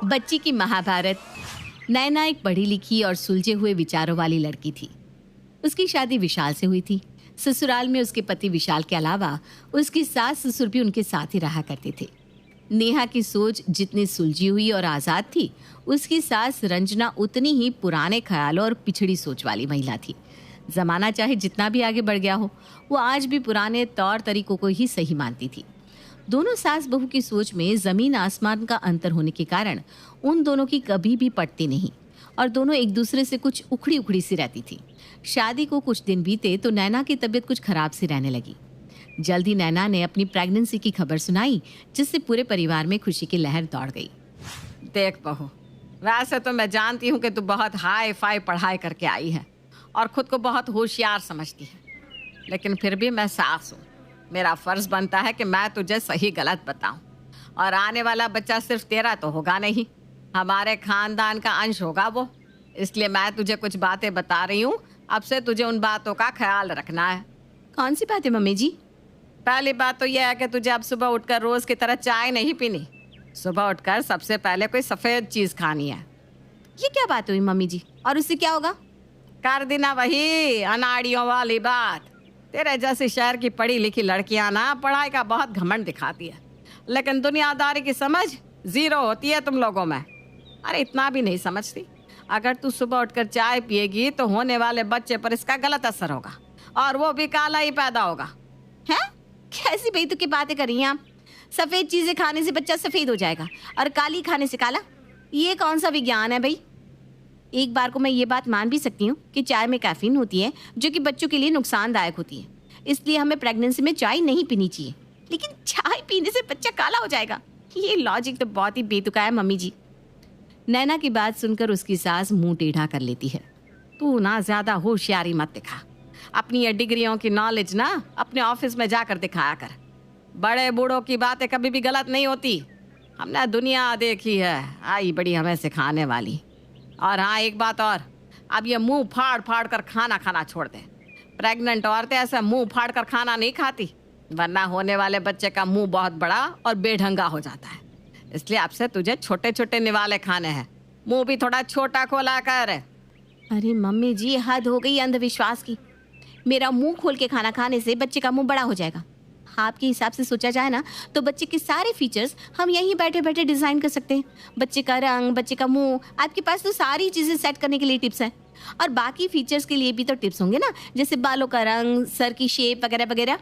बच्ची की महाभारत। नैना एक पढ़ी लिखी और सुलझे हुए विचारों वाली लड़की थी। उसकी शादी विशाल से हुई थी। ससुराल में उसके पति विशाल के अलावा उसकी सास ससुर भी उनके साथ ही रहा करते थे। नेहा की सोच जितनी सुलझी हुई और आज़ाद थी, उसकी सास रंजना उतनी ही पुराने ख्यालों और पिछड़ी सोच वाली महिला थी। जमाना चाहे जितना भी आगे बढ़ गया हो, वो आज भी पुराने तौर तरीकों को ही सही मानती थी। दोनों सास बहू की सोच में जमीन आसमान का अंतर होने के कारण उन दोनों की कभी भी पटती नहीं और दोनों एक दूसरे से कुछ उखड़ी उखड़ी सी रहती थी। शादी को कुछ दिन बीते तो नैना की तबीयत कुछ खराब सी रहने लगी। जल्दी नैना ने अपनी प्रेगनेंसी की खबर सुनाई, जिससे पूरे परिवार में खुशी की लहर दौड़ गई। देख बहू, वैसे तो मैं जानती हूँ कि तू बहुत हाई फाई पढ़ाई करके आई है और खुद को बहुत होशियार समझती है, लेकिन फिर भी मैं सास हूँ। मेरा फर्ज बनता है कि मैं तुझे सही गलत बताऊं। और आने वाला बच्चा सिर्फ तेरा तो होगा नहीं, हमारे खानदान का अंश होगा वो। इसलिए मैं तुझे कुछ बातें बता रही हूँ। अब से तुझे उन बातों का ख्याल रखना है। कौन सी बात है मम्मी जी? पहली बात तो यह है कि तुझे अब सुबह उठकर रोज की तरह चाय नहीं पीनी। सुबह उठकर सबसे पहले कोई सफ़ेद चीज़ खानी है। ये क्या बात हुई मम्मी जी? और उससे क्या होगा? कर देना वही अनाड़ियों वाली बात। तेरे जैसी शहर की पढ़ी लिखी लड़कियां ना पढ़ाई का बहुत घमंड दिखाती है, लेकिन दुनियादारी की समझ जीरो होती है तुम लोगों में। अरे इतना भी नहीं समझती। अगर तू सुबह उठकर चाय पिएगी तो होने वाले बच्चे पर इसका गलत असर होगा और वो भी काला ही पैदा होगा। हैं? कैसी बेतुकी बातें कर रही हैं आप? सफेद चीजें खाने से बच्चा सफेद हो जाएगा और काली खाने से काला? ये कौन सा विज्ञान है भाई? एक बार को मैं ये बात मान भी सकती हूँ कि चाय में कैफीन होती है जो कि बच्चों के लिए नुकसानदायक होती है, इसलिए हमें प्रेगनेंसी में चाय नहीं पीनी चाहिए। लेकिन चाय पीने से बच्चा काला हो जाएगा, ये लॉजिक तो बहुत ही बेतुका है मम्मी जी। नैना की बात सुनकर उसकी सास मुंह टेढ़ा कर लेती है। तू ना ज्यादा होशियारी मत दिखा। अपनी ये डिग्रियों की नॉलेज ना अपने ऑफिस में जाकर दिखाया कर। बड़े बूढ़ों की बातें कभी भी गलत नहीं होती। हमने दुनिया देखी है, आई बड़ी हमें सिखाने वाली। और हाँ, एक बात और, अब ये मुंह फाड़ फाड़ कर खाना खाना छोड़ दे। प्रेग्नेंट औरतें ऐसा मुंह फाड़ कर खाना नहीं खाती, वरना होने वाले बच्चे का मुंह बहुत बड़ा और बेढंगा हो जाता है। इसलिए अब से तुझे छोटे छोटे निवाले खाने हैं, मुंह भी थोड़ा छोटा खोला कर। अरे मम्मी जी, हद हो गई अंधविश्वास की। मेरा मुंह खोल के खाना खाने से बच्चे का मुंह बड़ा हो जाएगा? आपके हिसाब से सोचा जाए ना तो बच्चे के सारे फीचर्स हम यहीं बैठे बैठे डिजाइन कर सकते हैं। बच्चे का रंग, बच्चे का मुंह, आपके पास तो सारी चीजें सेट करने के लिए टिप्स हैं। और बाकी फीचर्स के लिए भी तो टिप्स होंगे ना, जैसे बालों का रंग, सर की शेप वगैरह वगैरह।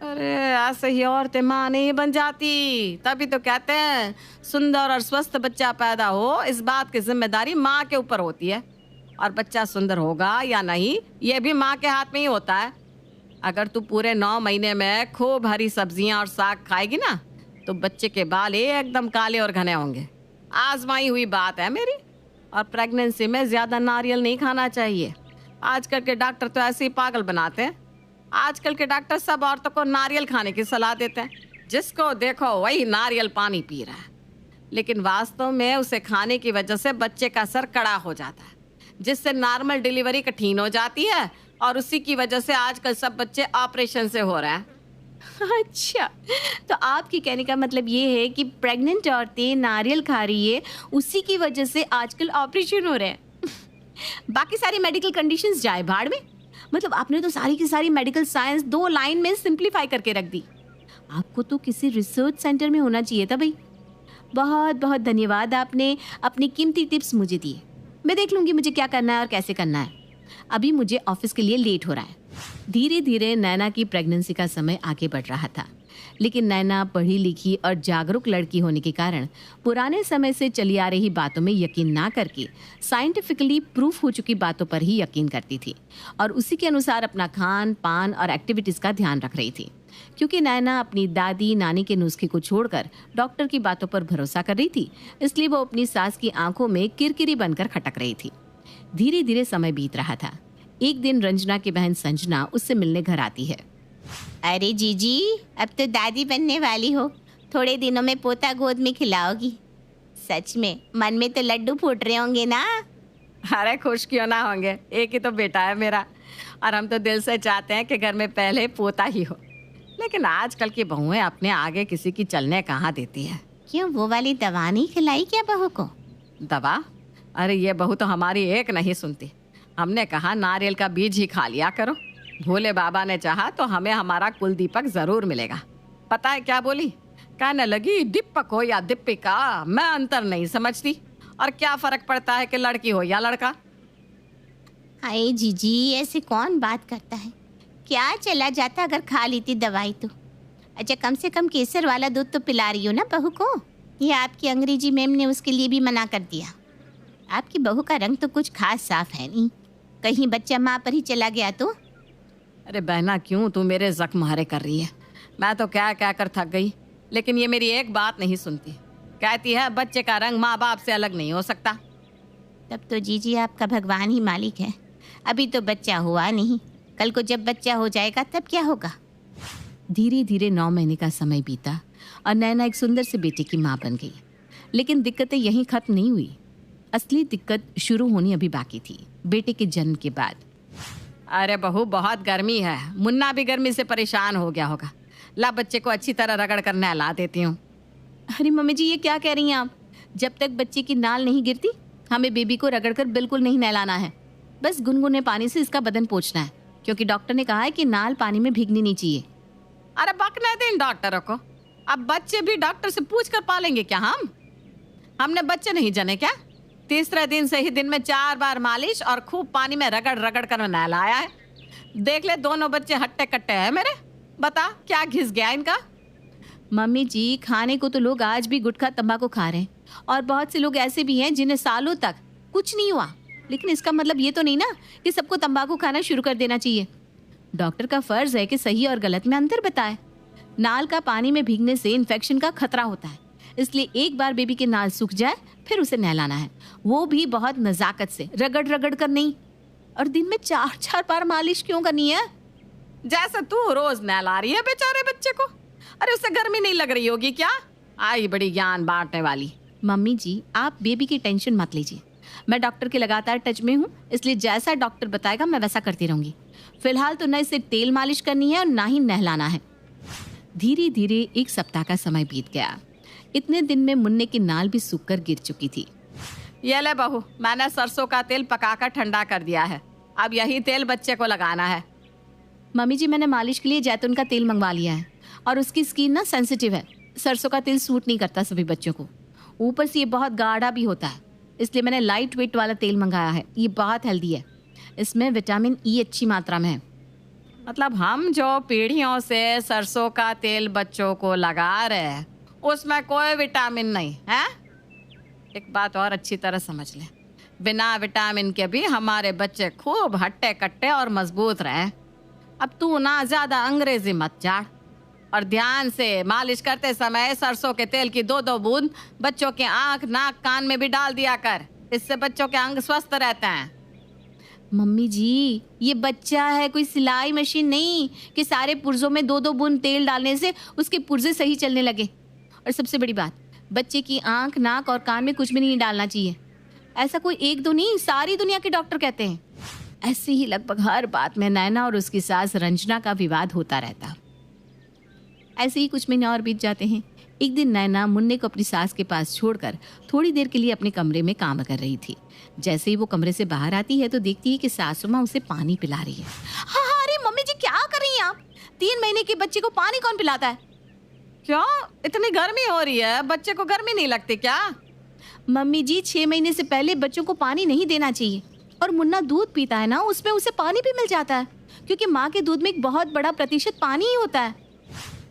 अरे ऐसे ही औरतें माँ नहीं बन जाती। तभी तो कहते हैं सुंदर और स्वस्थ बच्चा पैदा हो, इस बात की जिम्मेदारी माँ के ऊपर होती है। और बच्चा सुंदर होगा या नहीं, ये भी माँ के हाथ में ही होता है। अगर तू पूरे 9 महीने में खूब हरी सब्जियां और साग खाएगी ना, तो बच्चे के बाल एकदम काले और घने होंगे। आजमाई हुई बात है मेरी। और प्रेगनेंसी में ज़्यादा नारियल नहीं खाना चाहिए। आजकल के डॉक्टर तो ऐसे ही पागल बनाते हैं। आजकल के डॉक्टर सब औरतों को नारियल खाने की सलाह देते हैं। जिसको देखो वही नारियल पानी पी रहा है, लेकिन वास्तव में उसे खाने की वजह से बच्चे का सर कड़ा हो जाता है, जिससे नॉर्मल डिलीवरी कठिन हो जाती है। और उसी की वजह से आजकल सब बच्चे ऑपरेशन से हो रहे हैं। अच्छा, तो आपके कहने का मतलब ये है कि प्रेग्नेंट औरतें नारियल खा रही है, उसी की वजह से आजकल ऑपरेशन हो रहे हैं। बाकी सारी मेडिकल कंडीशंस जाए भाड़ में। मतलब आपने तो सारी की सारी मेडिकल साइंस 2 लाइन में सिंप्लीफाई करके रख दी। आपको तो किसी रिसर्च सेंटर में होना चाहिए था भाई। बहुत बहुत धन्यवाद, आपने अपनी कीमती टिप्स मुझे दिए। मैं देख लूँगी मुझे क्या करना है और कैसे करना है। अभी मुझे ऑफिस के लिए लेट हो रहा है। धीरे धीरे नैना की प्रेगनेंसी का समय आगे बढ़ रहा था, लेकिन नैना पढ़ी लिखी और जागरूक लड़की होने के कारण पुराने समय से चली आ रही बातों में यकीन ना करके साइंटिफिकली प्रूफ हो चुकी बातों पर ही यकीन करती थी और उसी के अनुसार अपना खान पान और एक्टिविटीज का ध्यान रख रही थी। क्योंकि नैना अपनी दादी नानी के नुस्खे को छोड़कर डॉक्टर की बातों पर भरोसा कर रही थी, इसलिए वो अपनी सास की आंखों में किरकिरी बनकर खटक रही थी। धीरे धीरे समय बीत रहा था। एक दिन रंजना की बहन संजना उससे मिलने घर आती है। अरे जीजी, अब तो दादी बनने वाली हो, थोड़े दिनों में पोता गोद में खिलाओगी। सच में मन में तो लड्डू फूट रहे होंगे ना? अरे खुश क्यों ना होंगे, एक ही तो बेटा है मेरा और हम तो दिल से चाहते हैं कि घर में पहले पोता ही हो। लेकिन आजकल की बहुएं अपने आगे किसी की चलने कहाँ देती है। क्यों, वो वाली दवा नहीं खिलाई क्या बहू को? दवा? अरे ये बहू तो हमारी एक नहीं सुनती। हमने कहा नारियल का बीज ही खा लिया करो। भोले बाबा ने चाहा तो हमें हमारा कुल दीपक जरूर मिलेगा। पता है क्या बोली? कहने लगी दीपक हो या दीपिका, मैं अंतर नहीं समझती, और क्या फर्क पड़ता है कि लड़की हो या लड़का। अरे जीजी, ऐसे कौन बात करता है? क्या चला जाता अगर खा लेती दवाई तो। अच्छा, कम से कम केसर वाला दूध तो पिला रही हो ना बहू को। ये आपकी अंग्रेजी मैम ने उसके लिए भी मना कर दिया। आपकी बहू का रंग तो कुछ खास साफ है नहीं, कहीं बच्चा माँ पर ही चला गया तो। अरे बहना, क्यों तू मेरे जख्म हरे कर रही है? मैं तो क्या क्या कर थक गई, लेकिन ये मेरी एक बात नहीं सुनती। कहती है बच्चे का रंग माँ बाप से अलग नहीं हो सकता। तब तो जीजी आपका भगवान ही मालिक है। अभी तो बच्चा हुआ नहीं, कल को जब बच्चा हो जाएगा तब क्या होगा। धीरे धीरे 9 महीने का समय बीता और नैना एक सुंदर से बेटे की माँ बन गई। लेकिन दिक्कतें यहीं खत्म नहीं हुई। असली दिक्कत शुरू होनी अभी बाकी थी, बेटे के जन्म के बाद। अरे बहू, बहुत गर्मी है। मुन्ना भी गर्मी से परेशान हो गया होगा। ला बच्चे को अच्छी तरह रगड़ कर नहला देती हूँ। अरे मम्मी जी, ये क्या कह रही हैं आप? जब तक बच्चे की नाल नहीं गिरती हमें बेबी को रगड़कर बिल्कुल नहीं नहलाना है। बस गुनगुने पानी से इसका बदन पोंछना है, क्योंकि डॉक्टर ने कहा है कि नाल पानी में भीगनी नहीं चाहिए। अरे बकने दिन डॉक्टरों को। अब बच्चे भी डॉक्टर से पूछ कर पालेंगे क्या? हमने बच्चे नहीं जने क्या? तीसरे दिन से ही दिन में 4 बार मालिश और खूब पानी में रगड़ रगड़ कर नहलाया है। देख ले, दोनों बच्चे हट्टे कट्टे हैं मेरे। बता क्या घिस गया इनका? मम्मी जी, खाने को तो लोग आज भी गुटखा तंबाकू खा रहे हैं, और बहुत से लोग ऐसे भी हैं जिन्हें सालों तक कुछ नहीं हुआ। लेकिन इसका मतलब ये तो नहीं ना कि सबको तंबाकू खाना शुरू कर देना चाहिए। डॉक्टर का फर्ज है कि सही और गलत में अंतर बताए। नाल का पानी में भीगने से इन्फेक्शन का खतरा होता है, इसलिए एक बार बेबी के नाल सूख जाए फिर उसे नहलाना है, वो भी बहुत नजाकत से, रगड़ रगड़ कर नहीं। और दिन में 4-4 बार मालिश क्यों करनी है? जैसे तू रोज नहला रही है बेचारे बच्चे को। अरे उसे गर्मी नहीं लग रही होगी क्या? आई बड़ी ज्ञान बांटने वाली। मम्मी जी, आप बेबी की टेंशन मत लीजिए। मैं डॉक्टर के लगातार टच में हूँ, इसलिए जैसा डॉक्टर बताएगा मैं वैसा करती रहूंगी। फिलहाल तो न इसे तेल मालिश करनी है और ना ही नहलाना है। धीरे धीरे 1 सप्ताह का समय बीत गया। इतने दिन में मुन्ने की नाल भी सूखकर गिर चुकी थी। ये ले बहू, मैंने सरसों का तेल पकाकर ठंडा कर दिया है। अब यही तेल बच्चे को लगाना है। मम्मी जी, मैंने मालिश के लिए जैतून का तेल मंगवा लिया है, और उसकी स्किन ना सेंसिटिव है। सरसों का तेल सूट नहीं करता सभी बच्चों को। ऊपर से ये बहुत गाढ़ा भी होता है, इसलिए मैंने लाइट वेट वाला तेल मंगाया है। ये बहुत हेल्दी है, इसमें विटामिन ई अच्छी मात्रा में है। मतलब हम जो पीढ़ियों से सरसों का तेल बच्चों को लगा रहे हैं, उसमें कोई विटामिन नहीं है। एक बात और अच्छी तरह समझ ले, बिना विटामिन के भी हमारे बच्चे खूब हट्टे कट्टे और मजबूत रहे। अब तू ना ज्यादा अंग्रेजी मत झाड़, और ध्यान से मालिश करते समय सरसों के तेल की 2-2 बूंद बच्चों के आंख, नाक, कान में भी डाल दिया कर। इससे बच्चों के अंग स्वस्थ रहते हैं। मम्मी जी, ये बच्चा है, कोई सिलाई मशीन नहीं कि सारे पुर्जों में 2-2 बूंद तेल डालने से उसके पुर्जे सही चलने लगे। और सबसे बड़ी बात, बच्चे की आंख, नाक और कान में कुछ भी नहीं डालना चाहिए। ऐसा कोई 1-2 नहीं, सारी दुनिया के डॉक्टर कहते हैं। ऐसे ही लगभग हर बात में नैना और उसकी सास रंजना का विवाद होता रहता। ऐसे ही कुछ महीने और बीत जाते हैं। एक दिन नैना मुन्ने को अपनी सास के पास छोड़कर थोड़ी देर के लिए अपने कमरे में काम कर रही थी। जैसे ही वो कमरे से बाहर आती है तो देखती है कि सासू माँ उसे पानी पिला रही है। हाँ, अरे मम्मी जी, क्या कर रही हैं आप? 3 महीने के बच्चे को पानी कौन पिलाता है? क्यों, इतनी गर्मी हो रही है? बच्चे को गर्मी नहीं लगती क्या? मम्मी जी, 6 महीने से पहले बच्चों को पानी नहीं देना चाहिए। और मुन्ना दूध पीता है ना, उसमें उसे पानी भी मिल जाता है, क्योंकि माँ के दूध में एक बहुत बड़ा प्रतिशत पानी ही होता है।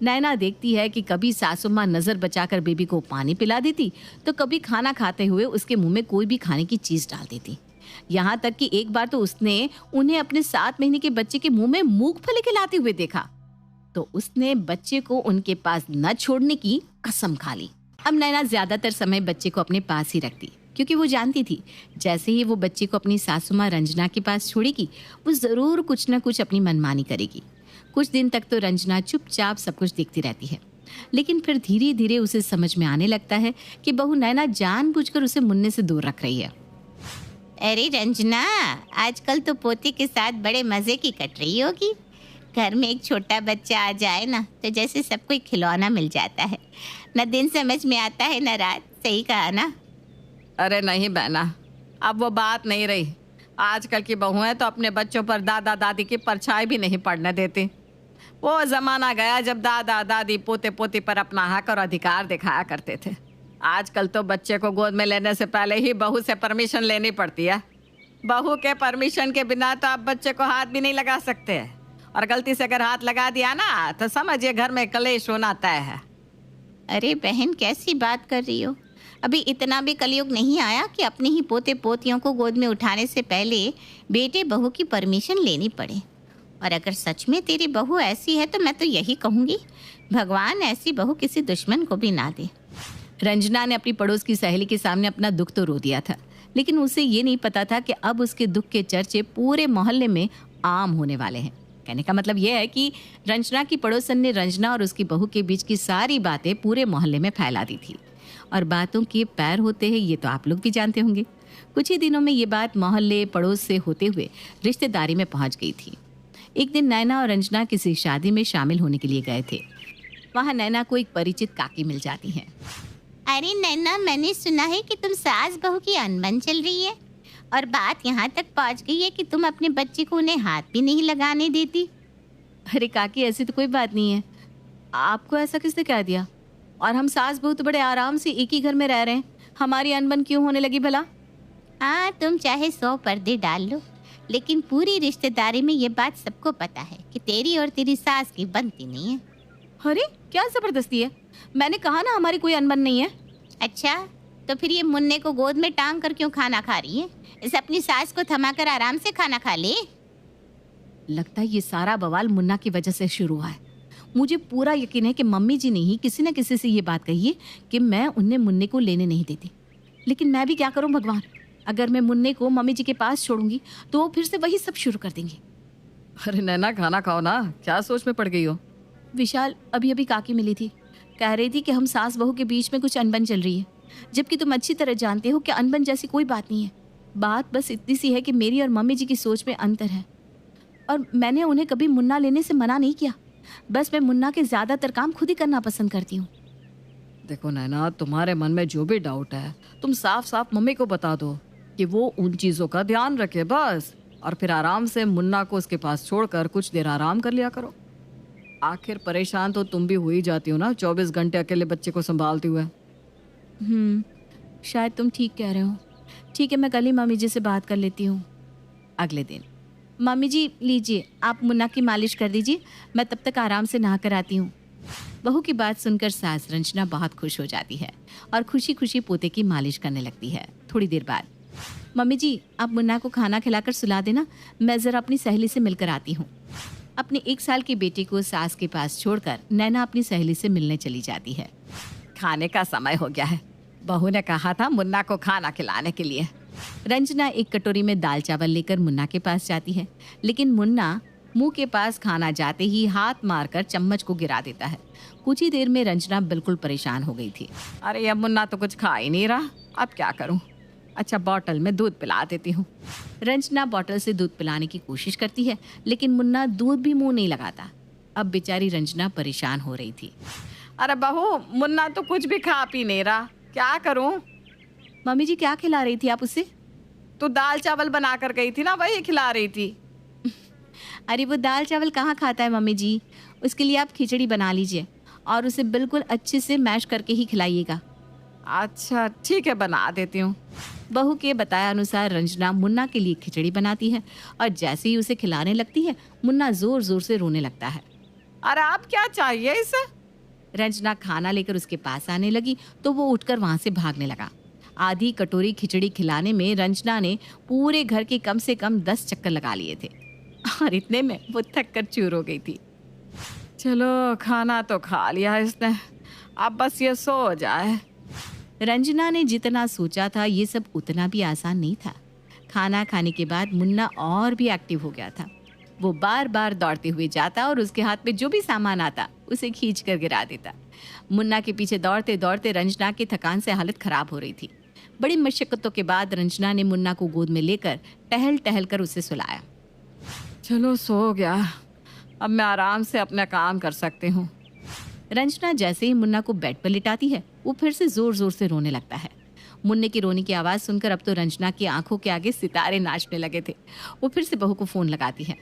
नैना देखती है कि कभी सासू माँ नजर बचाकर बेबी को पानी पिला देती, तो कभी खाना खाते हुए उसके मुंह में कोई भी खाने की चीज डाल देती। यहाँ तक कि एक बार तो उसने उन्हें अपने 7 महीने के बच्चे के मुंह में मूंगफली खिलाते हुए देखा, तो उसने बच्चे को उनके पास न छोड़ने की कसम खा ली। अब नैना ज्यादातर समय बच्चे को अपने पास ही रखती, क्योंकि वो जानती थी जैसे ही वो बच्चे को अपनी सासू माँ रंजना के पास छोड़ेगी, वो जरूर कुछ न कुछ अपनी मनमानी करेगी। कुछ दिन तक तो रंजना चुपचाप सब कुछ देखती रहती है, लेकिन फिर धीरे धीरे उसे समझ में आने लगता है कि बहू नैना जानबूझकर उसे मुन्ने से दूर रख रही है। अरे रंजना, आजकल तो पोते के साथ बड़े मजे की कट रही होगी। घर में एक छोटा बच्चा आ जाए ना तो जैसे सबको एक खिलौना मिल जाता है। न दिन समझ में आता है न रात। सही कहा ना? अरे नहीं बहना, अब वो बात नहीं रही। आजकल की बहुएं तो अपने बच्चों पर दादा दादी की परछाई भी नहीं पड़ने देती। वो जमाना गया जब दादा दादी पोते पोती पर अपना हक और अधिकार दिखाया करते थे। आजकल तो बच्चे को गोद में लेने से पहले ही बहू से परमिशन लेनी पड़ती है। बहू के परमिशन के बिना तो आप बच्चे को हाथ भी नहीं लगा सकते, और गलती से अगर हाथ लगा दिया ना तो समझिए घर में कलेश होना तय है। अरे बहन, कैसी बात कर रही हो? अभी इतना भी कलयुग नहीं आया कि अपने ही पोते पोतियों को गोद में उठाने से पहले बेटे बहू की परमिशन लेनी पड़े। और अगर सच में तेरी बहू ऐसी है तो मैं तो यही कहूँगी, भगवान ऐसी बहू किसी दुश्मन को भी ना दे। रंजना ने अपनी पड़ोस की सहेली के सामने अपना दुख तो रो दिया था, लेकिन उसे ये नहीं पता था कि अब उसके दुख के चर्चे पूरे मोहल्ले में आम होने वाले हैं। कहने का मतलब यह है कि रंजना की पड़ोसन ने रंजना और उसकी बहू के बीच की सारी बातें पूरे मोहल्ले में फैला दी थी। और बातों के पैर होते हैं ये तो आप लोग भी जानते होंगे। कुछ ही दिनों में ये बात मोहल्ले पड़ोस से होते हुए रिश्तेदारी में पहुंच गई थी। एक दिन नैना और रंजना किसी शादी में शामिल होने के लिए गए थे। वहाँ नैना को एक परिचित काकी मिल जाती हैं। अरे नैना, मैंने सुना है कि तुम सास बहू की अनबन चल रही है और बात यहाँ तक पहुँच गई है कि तुम अपने बच्चे को उन्हें हाथ भी नहीं लगाने देती। अरे काकी, ऐसी तो कोई बात नहीं है। आपको ऐसा किसने कह दिया? और हम सास बहू तो बड़े आराम से एक ही घर में रह रहे हैं, हमारी अनबन क्यों होने लगी भला? हाँ, तुम चाहे 100 पर्दे डाल लो, लेकिन पूरी रिश्तेदारी में ये बात सबको पता है कि तेरी और तेरी सास की बनती नहीं है। अरे क्या जबरदस्ती है? मैंने कहा ना हमारी कोई अनबन नहीं है। अच्छा, तो फिर ये मुन्ने को गोद में टांग कर क्यों खाना खा रही है? इसे अपनी सास को थमाकर आराम से खाना खा ले। लगता है ये सारा बवाल मुन्ना की वजह से शुरू हुआ है। मुझे पूरा यकीन है कि मम्मी जी ने ही किसी न किसी से ये बात कही है कि मैं उन्हें मुन्ने को लेने नहीं देती। लेकिन मैं भी क्या करूं भगवान, अगर मैं मुन्ने को मम्मी जी के पास छोड़ूंगी तो वो फिर से वही सब शुरू कर देंगे। अरे नैना, खाना खाओ ना, क्या सोच में पड़ गई हो? विशाल, अभी अभी काकी मिली थी, कह रही थी कि हम सास बहू के बीच में कुछ अनबन चल रही है, जबकि तुम अच्छी तरह जानते हो कि अनबन जैसी कोई बात नहीं है। बात बस इतनी सी है कि मेरी और मम्मी जी की सोच में अंतर है, और मैंने उन्हें कभी मुन्ना लेने से मना नहीं किया। बस मैं मुन्ना के ज्यादातर काम खुद ही करना पसंद करती हूँ। देखो नैना, तुम्हारे मन में जो भी डाउट है तुम साफ साफ मम्मी को बता दो कि वो उन चीजों का ध्यान रखे बस, और फिर आराम से मुन्ना को उसके पास छोड़कर कुछ देर आराम कर लिया करो। आखिर परेशान तो तुम भी हो ही जाती हो ना 24 घंटे अकेले बच्चे को संभालते हुए। शायद तुम ठीक कह रहे हो। ठीक है, मैं कल ही मम्मी जी से बात कर लेती हूँ। अगले दिन, मम्मी जी लीजिए, आप मुन्ना की मालिश कर दीजिए, मैं तब तक आराम से नहा कर आती हूँ। बहू की बात सुनकर सास रंजना बहुत खुश हो जाती है और खुशी खुशी पोते की मालिश करने लगती है। थोड़ी देर बाद, मम्मी जी आप मुन्ना को खाना खिलाकर सुला देना, मैं ज़रा अपनी सहेली से मिलकर आती हूँ। अपने 1 साल के बेटे को सास के पास छोड़कर नैना अपनी सहेली से मिलने चली जाती है। खाने का समय हो गया है, बहू ने कहा था मुन्ना को खाना खिलाने के लिए। रंजना एक कटोरी में दाल चावल लेकर मुन्ना के पास जाती है, लेकिन मुन्ना मुंह के पास खाना जाते ही हाथ मारकर चम्मच को गिरा देता है। कुछ ही देर में रंजना बिल्कुल परेशान हो गई थी। अरे अब मुन्ना तो कुछ खा ही नहीं रहा, अब क्या करूं? अच्छा, बॉटल में दूध पिला देती हूँ। रंजना बॉटल से दूध पिलाने की कोशिश करती है, लेकिन मुन्ना दूध भी मुंह नहीं लगाता। अब बेचारी रंजना परेशान हो रही थी। अरे बहू, मुन्ना तो कुछ भी खा पी नहीं रहा, क्या करूं? मम्मी जी क्या खिला रही थी आप उसे? तू दाल चावल बना कर गई थी ना, वही खिला रही थी। अरे वो दाल चावल कहाँ खाता है मम्मी जी, उसके लिए आप खिचड़ी बना लीजिए और उसे बिल्कुल अच्छे से मैश करके ही खिलाइएगा। अच्छा ठीक है, बना देती हूँ। बहू के बताया अनुसार रंजना मुन्ना के लिए खिचड़ी बनाती है और जैसे ही उसे खिलाने लगती है मुन्ना जोर जोर से रोने लगता है। अरे आप क्या चाहिए इसे? रंजना खाना लेकर उसके पास आने लगी तो वो उठकर वहां से भागने लगा। आधी कटोरी खिचड़ी खिलाने में रंजना ने पूरे घर के कम से कम 10 चक्कर लगा लिए थे और इतने में वो थक कर चूर हो गई थी। चलो, खाना तो खा लिया इसने, अब बस ये सो जाए। रंजना ने जितना सोचा था ये सब उतना भी आसान नहीं था। खाना खाने के बाद मुन्ना और भी एक्टिव हो गया था। वो बार बार दौड़ते हुए जाता और उसके हाथ में जो भी सामान आता उसे खींच कर गिरा देता। मुन्ना के पीछे दौड़ते दौड़ते रंजना की थकान से हालत खराब हो रही थी। बड़ी मशक्कतों के बाद रंजना ने मुन्ना को गोद में लेकर टहल टहल कर उसे सुलाया। चलो सो गया, अब मैं आराम से अपना काम कर सकती हूँ। रंजना जैसे ही मुन्ना को बेड पर लिटाती है वो फिर से जोर जोर से रोने लगता है। मुन्ने की रोने की आवाज़ सुनकर अब तो रंजना की आंखों के आगे सितारे नाचने लगे थे। वो फिर से बहू को फ़ोन लगाती है।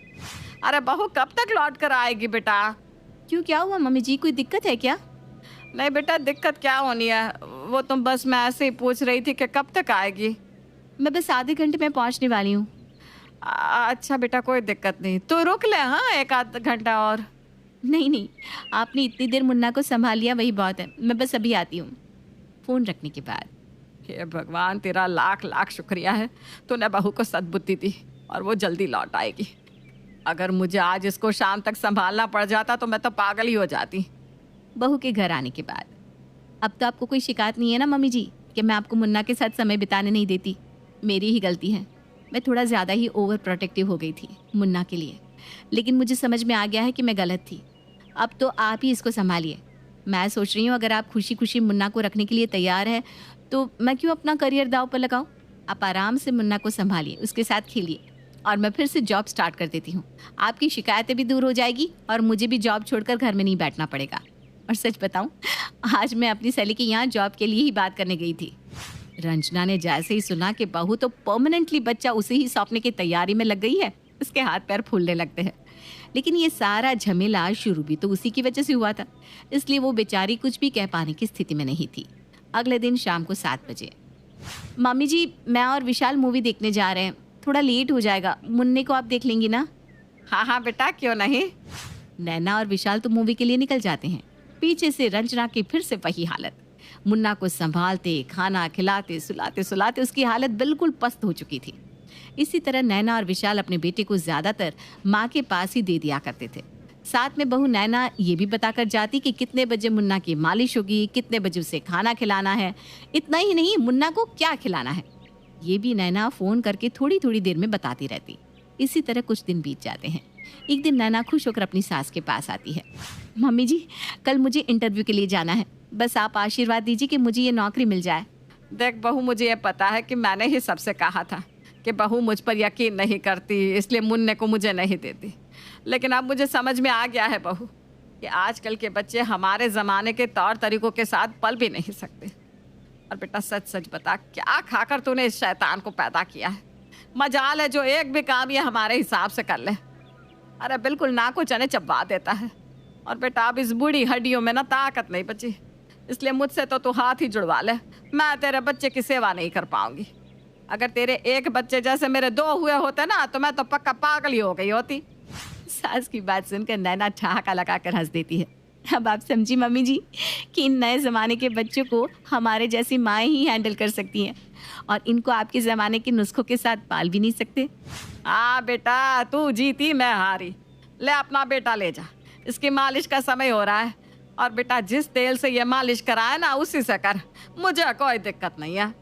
अरे बहू कब तक लौट कर आएगी बेटा? क्यों, क्या हुआ मम्मी जी, कोई दिक्कत है क्या? नहीं बेटा, दिक्कत क्या होनी है, वो तुम बस मैं ऐसे ही पूछ रही थी कि कब तक आएगी। मैं बस आधे घंटे में पहुंचने वाली हूँ। अच्छा बेटा, कोई दिक्कत नहीं, तो रुक ले, हाँ, एक आध घंटा और। नहीं नहीं, आपने इतनी देर मुन्ना को संभाल लिया वही बहुत है, मैं बस अभी आती हूँ। फ़ोन रखने के बाद, हे भगवान, तेरा लाख लाख शुक्रिया है, तूने बहू को सद्बुद्धि दी और वो जल्दी लौट आएगी। अगर मुझे आज इसको शाम तक संभालना पड़ जाता तो मैं तो पागल ही हो जाती। बहू के घर आने के बाद अब तो आपको कोई शिकायत नहीं है ना मम्मी जी कि मैं आपको मुन्ना के साथ समय बिताने नहीं देती? मेरी ही गलती है, मैं थोड़ा ज़्यादा ही ओवर प्रोटेक्टिव हो गई थी मुन्ना के लिए, लेकिन मुझे समझ में आ गया है कि मैं गलत थी। अब तो आप ही इसको संभालिए। मैं सोच रही हूँ अगर आप खुशी खुशी मुन्ना को रखने के लिए तैयार है तो मैं क्यों अपना करियर दांव पर लगाऊं? आप आराम से मुन्ना को संभालिए, उसके साथ खेलिए और मैं फिर से जॉब स्टार्ट कर देती हूँ। आपकी शिकायतें भी दूर हो जाएगी और मुझे भी जॉब छोड़कर घर में नहीं बैठना पड़ेगा। और सच बताऊँ, आज मैं अपनी सहेली के यहाँ जॉब के लिए ही बात करने गई थी। रंजना ने जैसे ही सुना कि बहू तो परमानेंटली बच्चा उसे ही सौंपने की तैयारी में लग गई है, उसके हाथ पैर फूलने लगते हैं। लेकिन ये सारा झमेला शुरू भी तो उसी की वजह से हुआ था, इसलिए वो बेचारी कुछ भी कह पाने की स्थिति में नहीं थी। अगले दिन शाम को 7 बजे, मम्मी जी मैं और विशाल मूवी देखने जा रहे हैं, थोड़ा लेट हो जाएगा, मुन्ने को आप देख लेंगी ना? हाँ हाँ बेटा, क्यों नहीं। नैना और विशाल तो मूवी के लिए निकल जाते हैं। पीछे से रंजना की फिर से वही हालत। मुन्ना को संभालते, खाना खिलाते, सुलाते सुलाते उसकी हालत बिल्कुल पस्त हो चुकी थी। इसी तरह नैना और विशाल अपने बेटे को ज़्यादातर माँ के पास ही दे दिया करते थे। साथ में बहू नैना ये भी बताकर जाती कि कितने बजे मुन्ना की मालिश होगी, कितने बजे उसे खाना खिलाना है। इतना ही नहीं, मुन्ना को क्या खिलाना है ये भी नैना फ़ोन करके थोड़ी थोड़ी देर में बताती रहती। इसी तरह कुछ दिन बीत जाते हैं। एक दिन नैना खुश होकर अपनी सास के पास आती है। मम्मी जी कल मुझे इंटरव्यू के लिए जाना है, बस आप आशीर्वाद दीजिए कि मुझे ये नौकरी मिल जाए। देख बहू, मुझे ये पता है कि मैंने ही सबसे कहा था कि बहू मुझ पर यकीन नहीं करती, इसलिए मुन्ने को मुझे नहीं देती। लेकिन अब मुझे समझ में आ गया है बहू कि आजकल के बच्चे हमारे ज़माने के तौर तरीकों के साथ पल भी नहीं सकते। और बेटा सच सच बता, क्या खाकर तूने इस शैतान को पैदा किया है? मजाल है जो एक भी काम ये हमारे हिसाब से कर ले। अरे बिल्कुल नाक को चने चबा देता है। और बेटा अब इस बूढ़ी हड्डियों में ना ताकत नहीं बची, इसलिए मुझसे तो तू हाथ ही जुड़वा ले, मैं तेरे बच्चे की सेवा नहीं कर पाऊंगी। अगर तेरे एक बच्चे जैसे मेरे 2 हुए होते ना तो मैं तो पक्का पागल ही हो गई होती। सास की बात सुनकर नैना ठहाका लगाकर हंस देती है। अब आप समझी मम्मी जी कि इन नए ज़माने के बच्चों को हमारे जैसी माएँ ही हैंडल कर सकती हैं और इनको आपके ज़माने के नुस्खों के साथ पाल भी नहीं सकते। हाँ बेटा, तू जीती मैं हारी। ले अपना बेटा ले जा, इसकी मालिश का समय हो रहा है। और बेटा जिस तेल से ये मालिश कराए ना उसी से कर, मुझे कोई दिक्कत नहीं है।